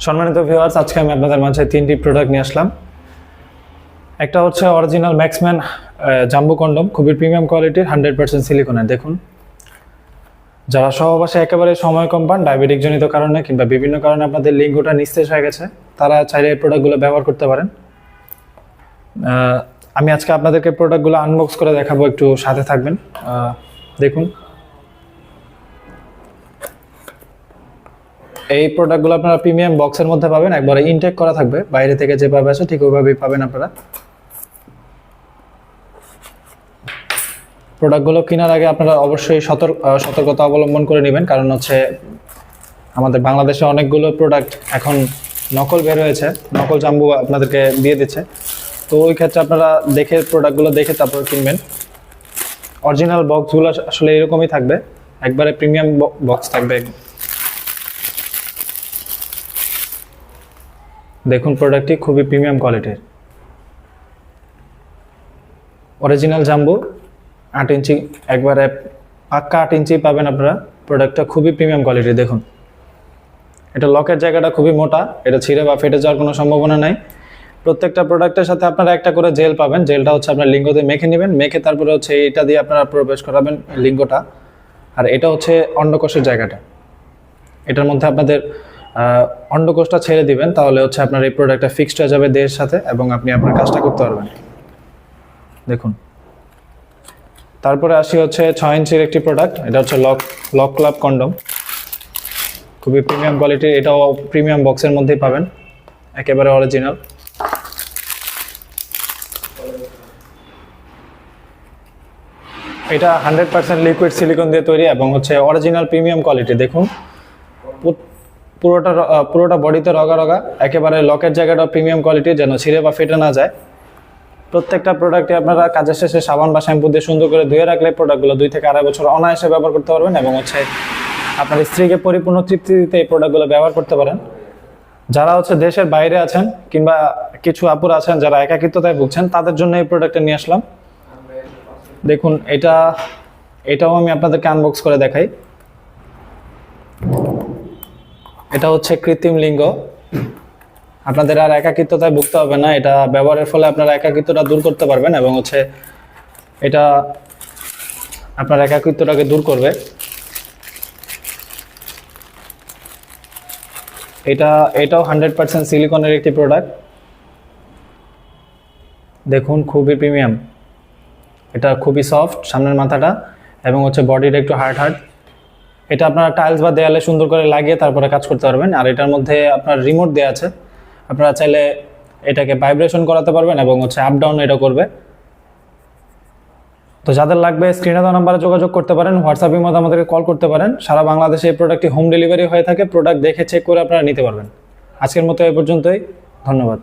সম্মানিত ভিউয়ার্স, আজকে আমি আপনাদের মাঝে তিনটি প্রোডাক্ট নিয়ে আসলাম। একটা হচ্ছে অরিজিনাল ম্যাক্সম্যান জাম্বো কন্ডম, খুবই প্রিমিয়াম কোয়ালিটির, 100% সিলিকনের। দেখুন, যারা সহবাসে একেবারে সময় কম পান, ডায়াবেটিক জনিত কারণে কিংবা বিভিন্ন কারণে আপনাদের লিঙ্গটা নিস্তেজ হয়ে গেছে, তারা চাইলে এই প্রোডাক্টগুলো ব্যবহার করতে পারেন। আমি আজকে আপনাদেরকে প্রোডাক্টগুলো আনবক্স করে দেখাবো, একটু সাথে থাকবেন। দেখুন, এই প্রোডাক্টগুলো আপনারা প্রিমিয়াম বক্সের মধ্যে পাবেন, একবারে ইনটেক করা থাকবে, বাইরে থেকে যেভাবে আসে ঠিক ওইভাবেই পাবেন আপনারা। প্রোডাক্টগুলো কেনার আগে আপনারা অবশ্যই সতর্কতা অবলম্বন করে নেবেন, কারণ হচ্ছে আমাদের বাংলাদেশে অনেকগুলো প্রোডাক্ট এখন নকল বের হয়েছে, নকল জাম্বু আপনাদেরকে দিয়ে দিচ্ছে। তো ওই ক্ষেত্রে আপনারা দেখে প্রোডাক্টগুলো দেখে তারপর কিনবেন। অরিজিনাল বক্সগুলো আসলে এরকমই থাকবে, একবারে প্রিমিয়াম বক্স থাকবে। দেখুন, প্রোডাক্টটি খুবই প্রিমিয়াম কোয়ালিটির, অরিজিনাল জাম্বু 8 ইঞ্চি, একবারে পাক্কা 8 ইঞ্চি পাবেন আপনারা। প্রোডাক্টটা খুবই প্রিমিয়াম কোয়ালিটির। দেখুন, এটা লকের জায়গাটা খুবই মোটা, এটা ছিঁড়ে বা ফেটে যাওয়ার কোনো সম্ভাবনা নাই। প্রত্যেকটা প্রোডাক্টের সাথে আপনারা একটা করে জেল পাবেন। জেলটা হচ্ছে আপনার লিঙ্গতে মেখে নেবেন, মেখে তারপরে হচ্ছে এটা দিয়ে আপনারা প্রবেশ করাবেন লিঙ্গটা। আর এটা হচ্ছে অন্ডকোষের জায়গাটা, এটার মধ্যে আপনাদের অন্ডকোষটা ছেড়ে দিবেন, তাহলে হচ্ছে আপনার এই প্রোডাক্টটা ফিক্সড হয়ে যাবে দেহের সাথে এবং আপনি আপনার কাজটা করতে পারবেন। দেখুন, তারপরে আসি হচ্ছে 6 ইঞ্চির একটি প্রোডাক্ট, এটা হচ্ছে লক ক্লাব কন্ডম, খুবই প্রিমিয়াম কোয়ালিটির। এটাও প্রিমিয়াম বক্সের মধ্যেই পাবেন, একেবারে অরিজিনাল। এটা 100% লিকুইড সিলিকন দিয়ে তৈরি এবং হচ্ছে অরিজিনাল প্রিমিয়াম কোয়ালিটি। দেখুন, পুরোটা বডিতে রগা রগা, একেবারে লকের জায়গাটা প্রিমিয়াম কোয়ালিটির, যেন ছিঁড়ে বা ফেটে না যায়। প্রত্যেকটা প্রোডাক্টে আপনারা কাজের শেষে সাবান বা শ্যাম্পু দিয়ে সুন্দর করে ধুয়ে রাখলে প্রোডাক্টগুলো 2 থেকে 2.5 বছর অনায়াসে ব্যবহার করতে পারবেন এবং হচ্ছে আপনার স্ত্রীকে পরিপূর্ণ তৃপ্তি দিতে এই প্রোডাক্টগুলো ব্যবহার করতে পারেন। যারা হচ্ছে দেশের বাইরে আছেন কিংবা কিছু আপুরা আছেন যারা একাকিত্বতায় ভুগছেন, তাদের জন্য এই প্রোডাক্টটা নিয়ে আসলাম। দেখুন, এটাও আমি আপনাদেরকে আনবক্স করে দেখাই। এটা হচ্ছে কৃত্রিম লিঙ্গ, আপনাদের আর একাকিত্বতায় ভুগতে হবে না। এটা ব্যবহারের ফলে আপনারা একাকিত্বটা দূর করতে পারবেন এবং হচ্ছে এটা আপনার একাকিত্বটাকে দূর করবে। এটাও 100% সিলিকনের একটি প্রোডাক্ট। দেখুন, খুবই প্রিমিয়াম, এটা খুবই সফট সামনের মাথাটা এবং হচ্ছে বডিটা একটু হার্ড। এটা আপনারা টাইলস বা দেয়ালে সুন্দর করে লাগিয়ে তারপরে কাজ করতে পারবেন। আর এটার মধ্যে আপনার রিমোট দেওয়া আছে, আপনারা চাইলে এটাকে ভাইব্রেশন করাতে পারবেন এবং হচ্ছে আপ ডাউন এটা করবে। তো যাদের লাগবে স্ক্রিনে দেওয়া নাম্বারে যোগাযোগ করতে পারেন, হোয়াটসঅ্যাপের মধ্যে আমাদেরকে কল করতে পারেন। সারা বাংলাদেশে এই প্রোডাক্টটি হোম ডেলিভারি হয়ে থাকে, প্রোডাক্ট দেখে চেক করে আপনারা নিতে পারবেন। আজকের মতো এই পর্যন্তই, ধন্যবাদ।